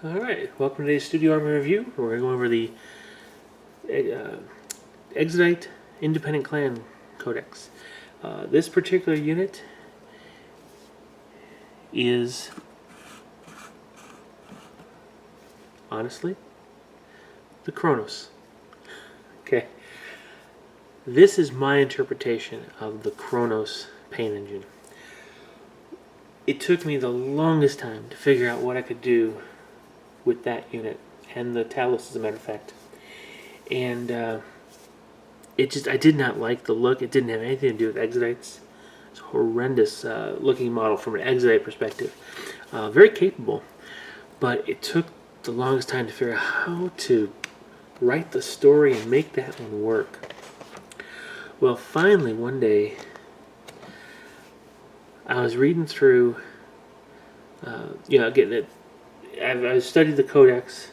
Alright, welcome to today's Studio Army Review. We're going to go over the Exodite Independent Clan Codex. This particular unit is, honestly, the Chronos. Okay. This is my interpretation of the Chronos paint engine. It took me the longest time to figure out what I could do with that unit and the Talos, as a matter of fact, and I did not like the look. It didn't have anything to do with Exodites. It's a horrendous looking model from an Exodite perspective. Very capable, but it took the longest time to figure out how to write the story and make that one work. Well, finally one day I was reading through getting it. I studied the codex,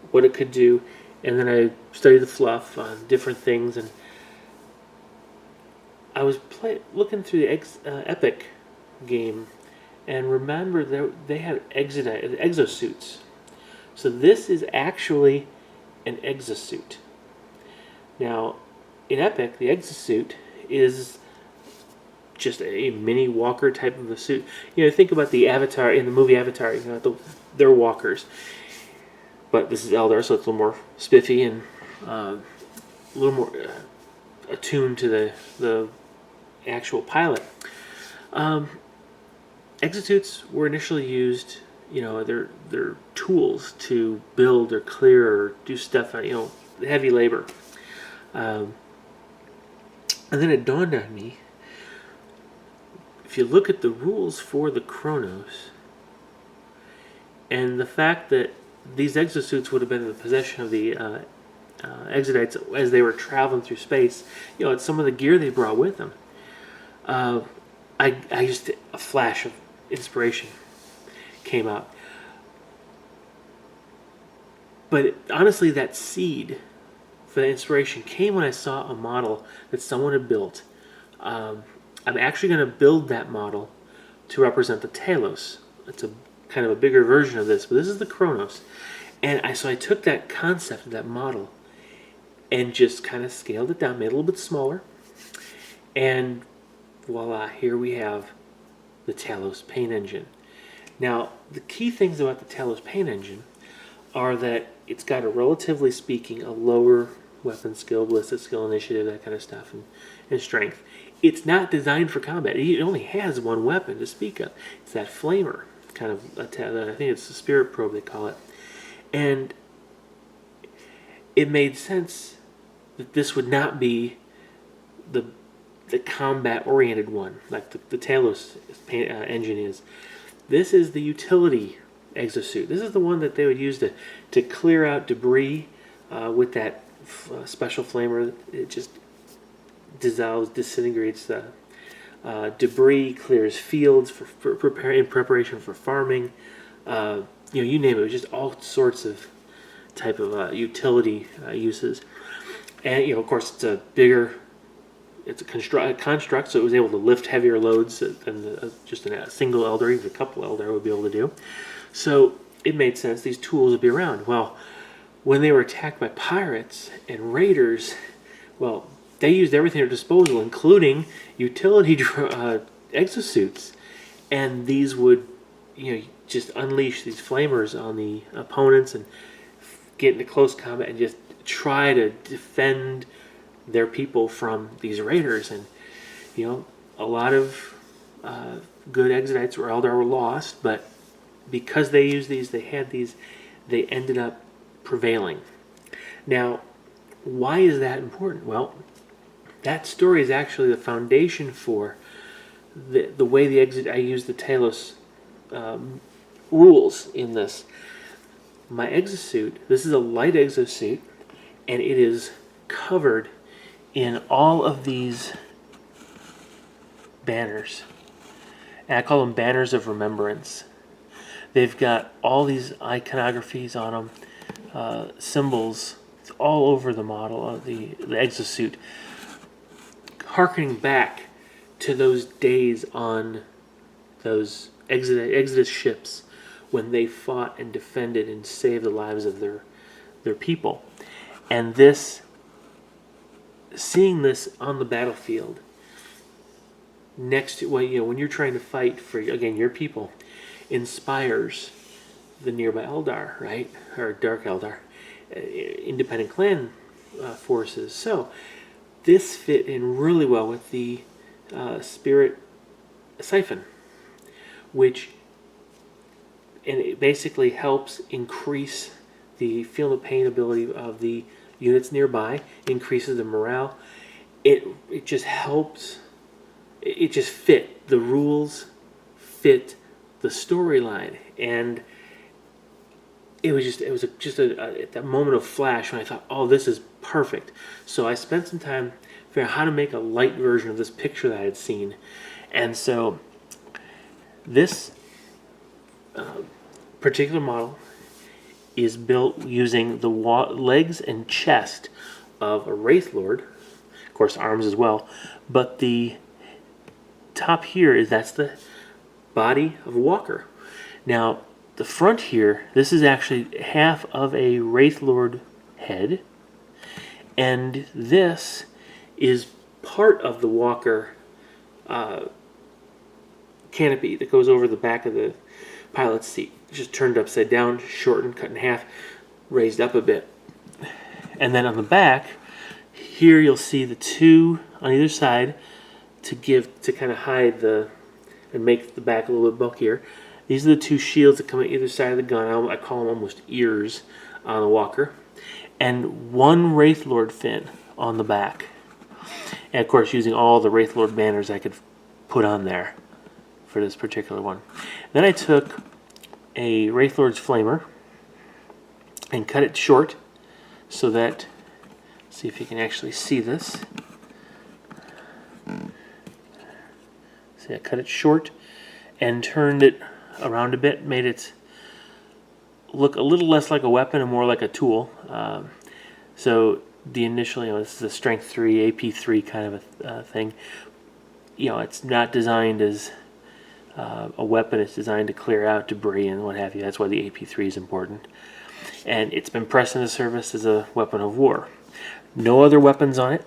what it could do, and then I studied the fluff on different things, and I was looking through the Epic game and remember that they had Exodite exo-suits. So this is actually an exo-suit. Now, in Epic, the exo-suit is just a mini walker type of a suit. Think about the Avatar in the movie Avatar. They're walkers, but this is Eldar, so it's a little more spiffy and a little more attuned to the actual pilot. Exosuits were initially used. They're tools to build or clear or do stuff on heavy labor. And then it dawned on me, if you look at the rules for the Chronos, and the fact that these exosuits would have been in the possession of the Exodites as they were traveling through space, it's some of the gear they brought with them. I just, a flash of inspiration came out. But honestly, that seed for the inspiration came when I saw a model that someone had built. I'm actually going to build that model to represent the Talos. It's a kind of a bigger version of this, but this is the Chronos. And so I took that concept of that model and just kind of scaled it down, made it a little bit smaller, and voila, here we have the Talos paint engine. Now, the key things about the Talos paint engine are that it's got a, relatively speaking, a lower weapon skill, ballistic skill, initiative, that kind of stuff, and strength. It's not designed for combat. It only has one weapon to speak of. It's that flamer, kind of, I think it's the spirit probe they call it. And it made sense that this would not be the combat-oriented one, like the Talos engine is. This is the utility exosuit. This is the one that they would use to clear out debris with that special flamer. It just dissolves, disintegrates the debris, clears fields in preparation for farming. You name it. It was just all sorts of type of utility uses. And of course, it's a bigger. It's a construct, so it was able to lift heavier loads than just a single Eldar, even a couple Eldar would be able to do. So it made sense these tools would be around. Well, when they were attacked by pirates and raiders, well, they used everything at their disposal, including utility exosuits, and these would, just unleash these flamers on the opponents and get into close combat and just try to defend their people from these raiders. And a lot of good Exodites or Eldar were lost, but because they used these, they ended up prevailing. Now, why is that important? Well, that story is actually the foundation for the way I use the Talos rules in this. My exosuit, this is a light exosuit, and it is covered in all of these banners. And I call them banners of remembrance. They've got all these iconographies on them, symbols all over the model of the exosuit, harkening back to those days on those Exodus ships when they fought and defended and saved the lives of their people. And this, seeing this on the battlefield, next to when you're trying to fight for, again, your people, inspires the nearby Eldar, right, or Dark Eldar, independent clan forces. So this fit in really well with the spirit siphon, which, and it basically helps increase the feel of pain ability of the units nearby, increases the morale. It just helps. It just fit. The rules fit the storyline, and it was just at that moment of flash when I thought, oh, this is perfect. So I spent some time figuring out how to make a light version of this picture that I had seen, and so this particular model is built using the legs and chest of a Wraith Lord, of course arms as well, but the top here that's the body of a Walker. Now the front here, this is actually half of a Wraith Lord head, and this is part of the Walker canopy that goes over the back of the pilot's seat. It's just turned upside down, shortened, cut in half, raised up a bit. And then on the back, here you'll see the two on either side to kind of hide and make the back a little bit bulkier. These are the two shields that come on either side of the gun. I call them almost ears on the Walker. And one Wraith Lord fin on the back. And of course using all the Wraith Lord banners I could put on there for this particular one. Then I took a Wraith Lord's Flamer and cut it short so that, see if you can actually see this. See, I cut it short and turned it around a bit, made it look a little less like a weapon and more like a tool. So the initial, this is a Strength 3, AP 3 kind of a thing. It's not designed as a weapon. It's designed to clear out debris and what have you. That's why the AP3 is important. And it's been pressed into service as a weapon of war. No other weapons on it.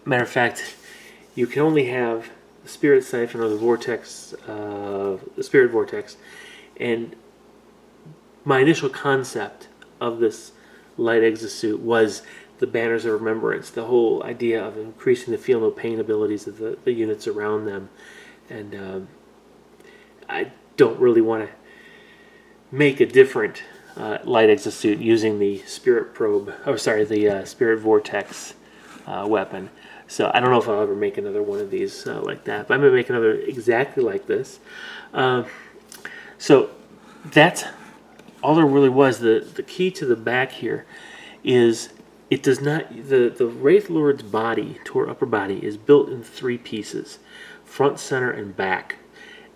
Matter of fact, you can only have the Spirit Siphon or the Vortex, the Spirit Vortex. And my initial concept of this light exo-suit was the Banners of Remembrance, the whole idea of increasing the feel no pain abilities of the units around them. And I don't really want to make a different light exo-suit using the Spirit Probe, the Spirit Vortex weapon. So I don't know if I'll ever make another one of these like that, but I'm going to make another exactly like this. So that's all there really was. The key to the back here is it does not, the Wraith Lord's body, to upper body, is built in 3 pieces, front, center, and back.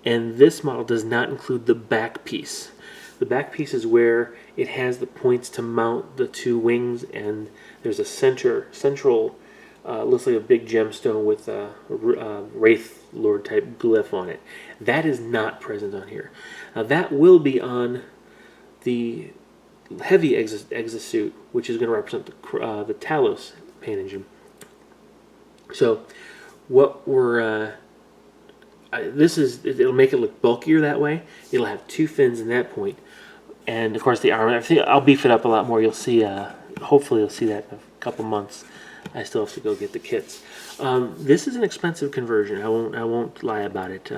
And this model does not include the back piece. The back piece is where it has the points to mount the 2 wings, and there's a central, looks like a big gemstone with a Wraith Lord type glyph on it. That is not present on here. Now that will be on the heavy exo-suit, which is going to represent the Talos paint engine. So what we're it'll make it look bulkier that way. It'll have 2 fins in that point, and of course the armor. I think I'll beef it up a lot more. You'll see. Hopefully, you'll see that in a couple months. I still have to go get the kits. This is an expensive conversion. I won't lie about it.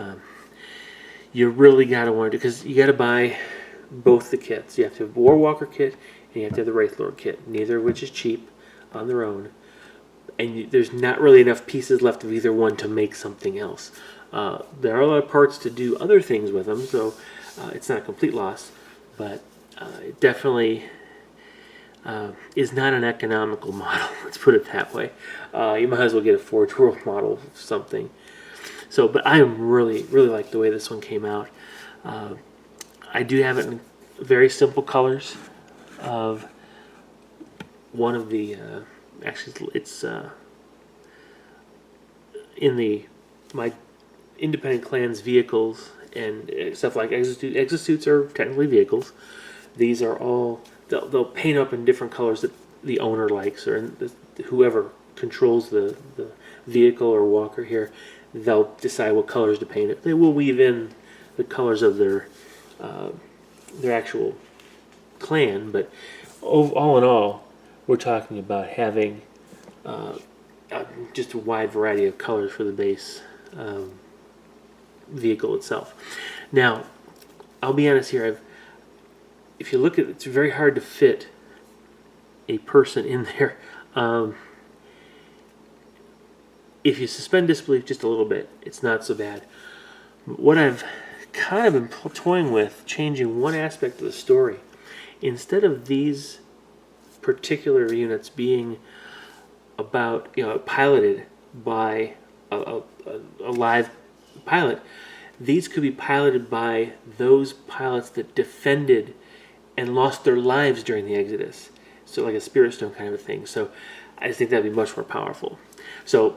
You really gotta want to, because you gotta buy both the kits. You have to have the Warwalker kit and you have to have the Wraith Lord kit. Neither of which is cheap on their own. And there's not really enough pieces left of either one to make something else. There are a lot of parts to do other things with them, so it's not a complete loss. But it definitely is not an economical model. Let's put it that way. You might as well get a Forge World model of something. So, but I really like the way this one came out. I do have it in very simple colors of one of the, actually it's in my Independent Clans vehicles and stuff like exosuit. Exosuits are technically vehicles. These are all, they'll paint up in different colors that the owner likes, or whoever controls the vehicle or walker here, they'll decide what colors to paint it. They will weave in the colors of their actual clan, but all in all, we're talking about having just a wide variety of colors for the base vehicle itself. Now, I'll be honest here. If you look at it, it's very hard to fit a person in there. If you suspend disbelief just a little bit, it's not so bad. What I've kind of been toying with, changing one aspect of the story. Instead of these particular units being about, piloted by a live pilot, these could be piloted by those pilots that defended and lost their lives during the Exodus. So like a Spirit Stone kind of a thing. So I just think that'd be much more powerful. So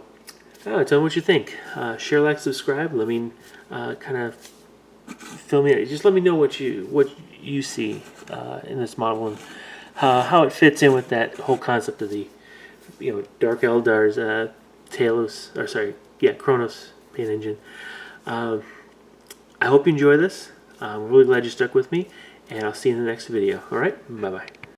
tell me what you think. Share, like, subscribe. Let me kind of fill me in. Just let me know what you see in this model, and how it fits in with that whole concept of the Dark Eldar's Kronos paint engine. I hope you enjoy this. I'm really glad you stuck with me, and I'll see you in the next video. All right, bye bye.